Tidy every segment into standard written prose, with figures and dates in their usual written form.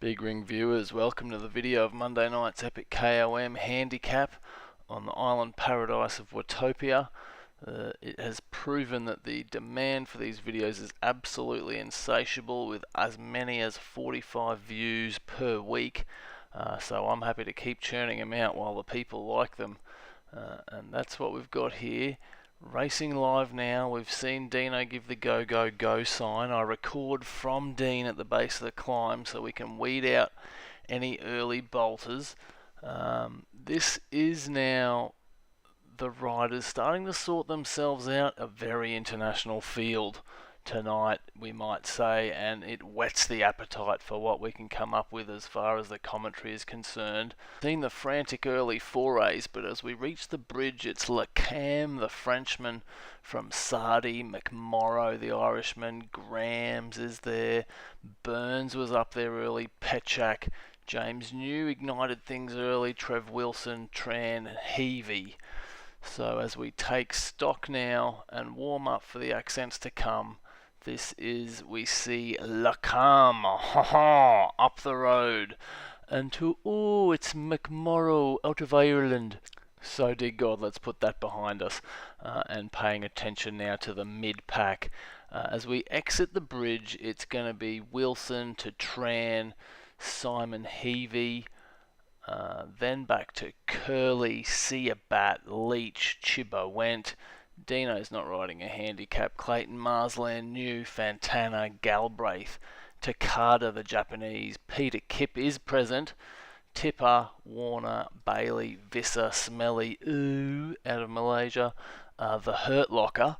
Big Ring viewers, welcome to the video of Monday night's epic KOM handicap on the island paradise of Watopia. It has proven that the demand for these videos is absolutely insatiable, with as many as 45 views per week. So I'm happy to keep churning them out while the people like them. And that's what we've got here. Racing live now. We've seen Dino give the go go go sign. I record from Dean at the base of the climb so we can weed out any early bolters. This is now the riders starting to sort themselves out. A very international field tonight, we might say, and it whets the appetite for what we can come up with as far as the commentary is concerned. Seen the frantic early forays, but as we reach the bridge, it's KOM, the Frenchman from Sardi, McMorrow, the Irishman, Grams is there, Burns was up there early, Petchak, James New ignited things early, Trev Wilson, Tran, Heavey. So as we take stock now and warm up for the accents to come, we see KOM up the road, and it's McMorrow out of Ireland. So dear God, let's put that behind us, and paying attention now to the mid-pack. As we exit the bridge, it's going to be Wilson to Tran, Simon Heavey, then back to Curly, Seabat, Leach, Chibbo went. Dino's not riding a handicap. Clayton Marsland, New, Fantana, Galbraith, Takada the Japanese, Peter Kipp is present, Tipper, Warner, Bailey, Visser, Smelly, out of Malaysia, the Hurt Locker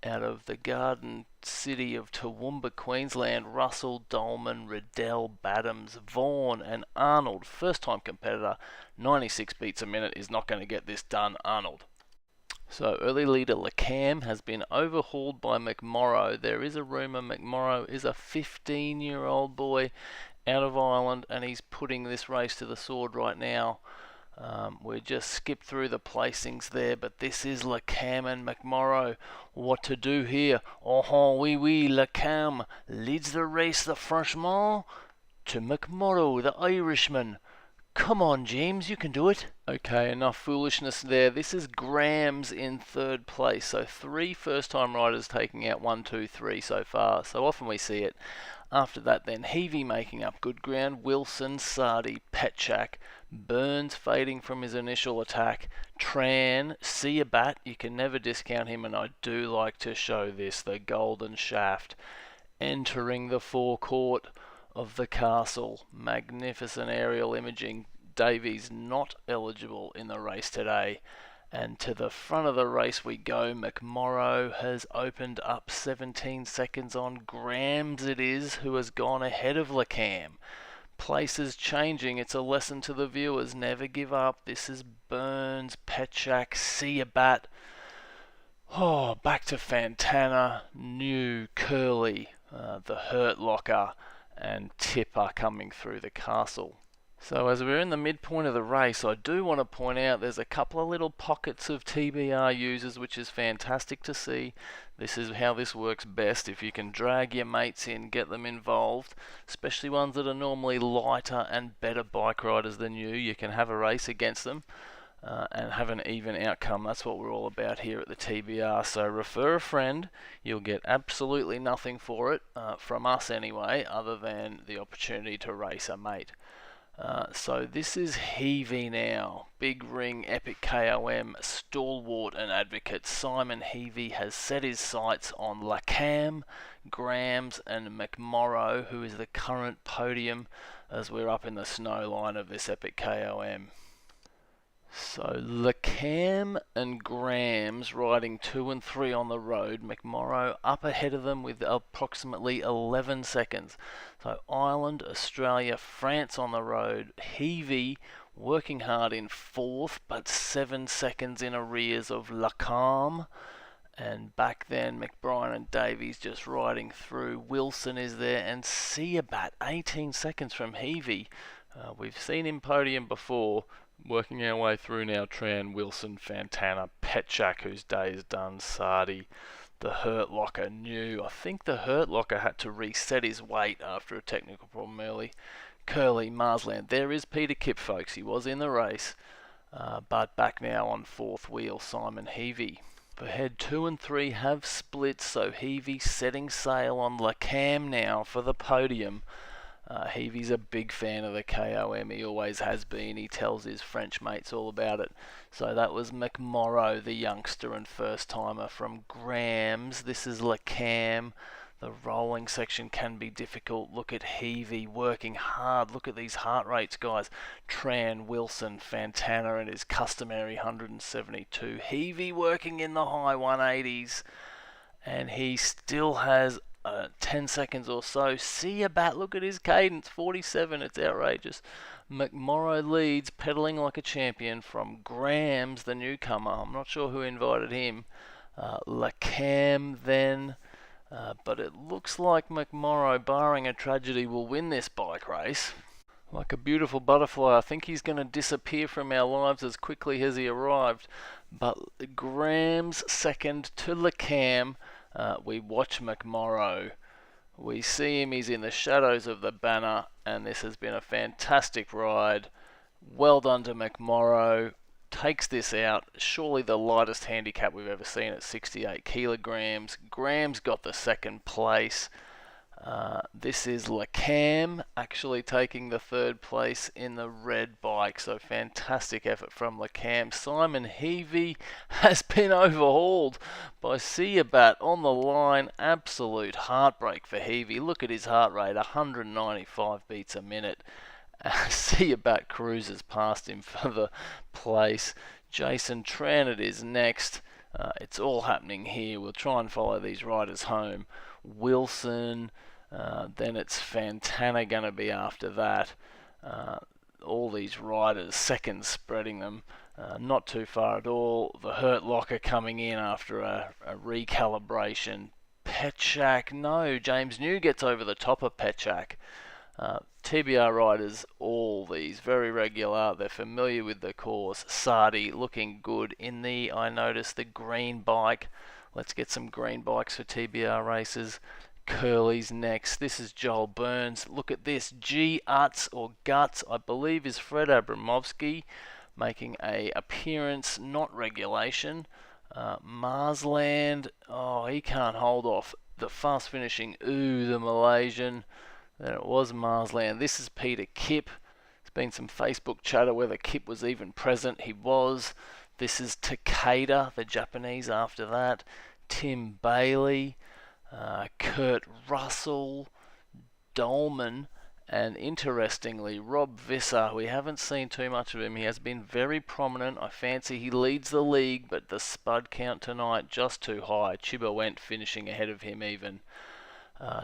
out of the Garden City of Toowoomba, Queensland, Russell, Dolman, Riddell, Badams, Vaughan and Arnold, first time competitor, 96 beats a minute is not going to get this done, Arnold. So early leader KOM has been overhauled by McMorrow. There is a rumour McMorrow is a 15-year-old boy out of Ireland, and he's putting this race to the sword right now. We just skipped through the placings there, but this is KOM and McMorrow. What to do here? KOM leads the race, the Frenchman, to McMorrow, the Irishman. Come on, James, you can do it. Okay, enough foolishness there. This is Grams in third place. So 3 first-time riders taking out 1, 2, 3 so far. So often we see it. After that, then Heavey making up good ground. Wilson, Sardi, Petchak, Burns fading from his initial attack. Tran, Seabat, you can never discount him, and I do like to show this, the golden shaft, entering the forecourt of the castle. Magnificent aerial imaging. Davies not eligible in the race today. And to the front of the race we go. McMorrow has opened up 17 seconds on Grams, it is, who has gone ahead of KOM. Places changing. It's a lesson to the viewers. Never give up. This is Burns, Petchak, Seabat. Back to Fantana, New, Curly, the Hurt Locker, and Tipper coming through the castle. So as we're in the midpoint of the race, I do want to point out there's a couple of little pockets of TBR users, which is fantastic to see. This is how this works best. If you can drag your mates in, get them involved, especially ones that are normally lighter and better bike riders than you can have a race against them and have an even outcome. That's what we're all about here at the TBR. So refer a friend. You'll get absolutely nothing for it, from us anyway, other than the opportunity to race a mate. So this is Heavey now. Big Ring, epic KOM, stalwart and advocate Simon Heavey has set his sights on KOM, Grams and McMorrow, who is the current podium as we're up in the snow line of this epic KOM. So KOM and Grams riding 2 and 3 on the road. McMorrow up ahead of them with approximately 11 seconds. So Ireland, Australia, France on the road. Heavey working hard in 4th, but 7 seconds in arrears of KOM. And back then, McBrien and Davies just riding through. Wilson is there, and Seabat 18 seconds from Heavey. We've seen him podium before. Working our way through now, Tran, Wilson, Fantana, Petchak, whose day is done, Sardi, the Hurt Locker, New. I think the Hurt Locker had to reset his weight after a technical problem early. Curly, Marsland. There is Peter Kipp, folks. He was in the race, but back now on fourth wheel, Simon Heavey. For head 2 and 3 have split, so Heavey setting sail on KOM now for the podium. Heavey's a big fan of the KOM, he always has been. He tells his French mates all about it. So that was McMorrow, the youngster and first timer from Grams. This is KOM. The rolling section can be difficult. Look at Heavey working hard. Look at these heart rates, guys. Tran, Wilson, Fantana and his customary 172. Heavey working in the high 180s. And he still has 10 seconds or so. See a bat, look at his cadence, 47, it's outrageous. McMorrow leads, pedaling like a champion from Grams, the newcomer. I'm not sure who invited him. KOM then, but it looks like McMorrow, barring a tragedy, will win this bike race. Like a beautiful butterfly, I think he's going to disappear from our lives as quickly as he arrived. But Grams second to KOM. We watch McMorrow. We see him, he's in the shadows of the banner, and this has been a fantastic ride. Well done to McMorrow. Takes this out, surely the lightest handicap we've ever seen at 68 kilograms. Grams got the second place. This is KOM actually taking the third place in the red bike, so fantastic effort from KOM. Simon Heavey has been overhauled by Seabat on the line. Absolute heartbreak for Heavey. Look at his heart rate, 195 beats a minute. Seabat cruises past him for the place. Jason Tranit is next. It's all happening here. We'll try and follow these riders home. Wilson, then it's Fantana going to be after that. All these riders, seconds spreading them, not too far at all. The Hurt Locker coming in after a recalibration. Petchak, no, James New gets over the top of Petchak. TBR riders, all these, very regular, they're familiar with the course. Sardi looking good in the, I noticed, the green bike. Let's get some green bikes for TBR races. Curly's next. This is Joel Burns. Look at this. G Utz or Guts, I believe, is Fred Abramovsky making a appearance, not regulation. Marsland, oh, he can't hold off the fast finishing the Malaysian. Then it was Marsland. This is Peter Kipp. There's been some Facebook chatter whether Kipp was even present. He was. This is Takeda, the Japanese after that. Tim Bailey, Kurt Russell, Dolman, and interestingly, Rob Visser. We haven't seen too much of him. He has been very prominent. I fancy he leads the league, but the spud count tonight just too high. Chiba went finishing ahead of him even.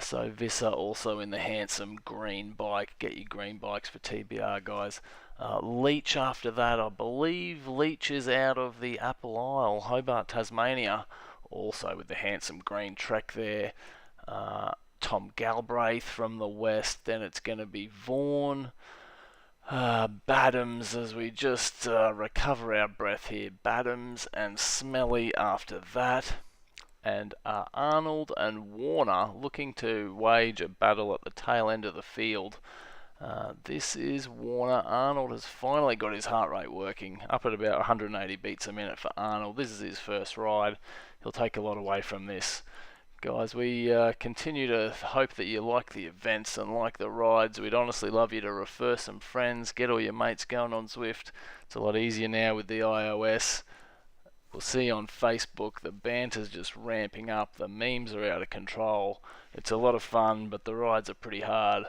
So Visser also in the handsome green bike. Get your green bikes for TBR, guys. Leach after that, I believe Leach is out of the Apple Isle, Hobart, Tasmania, also with the handsome green Trek there. Tom Galbraith from the west, then it's going to be Vaughan. Badams, as we just recover our breath here. Badams and Smelly after that. And Arnold and Warner looking to wage a battle at the tail end of the field. This is Warner. Arnold has finally got his heart rate working, up at about 180 beats a minute for Arnold. This is his first ride. He'll take a lot away from this. Guys, we continue to hope that you like the events and like the rides. We'd honestly love you to refer some friends, get all your mates going on Zwift. It's a lot easier now with the iOS. We'll see on Facebook, the banter's just ramping up, the memes are out of control. It's a lot of fun, but the rides are pretty hard.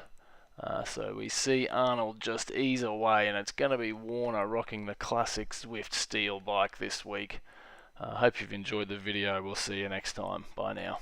So we see Arnold just ease away, and it's going to be Warner rocking the classic Zwift steel bike this week. Hope you've enjoyed the video. We'll see you next time. Bye now.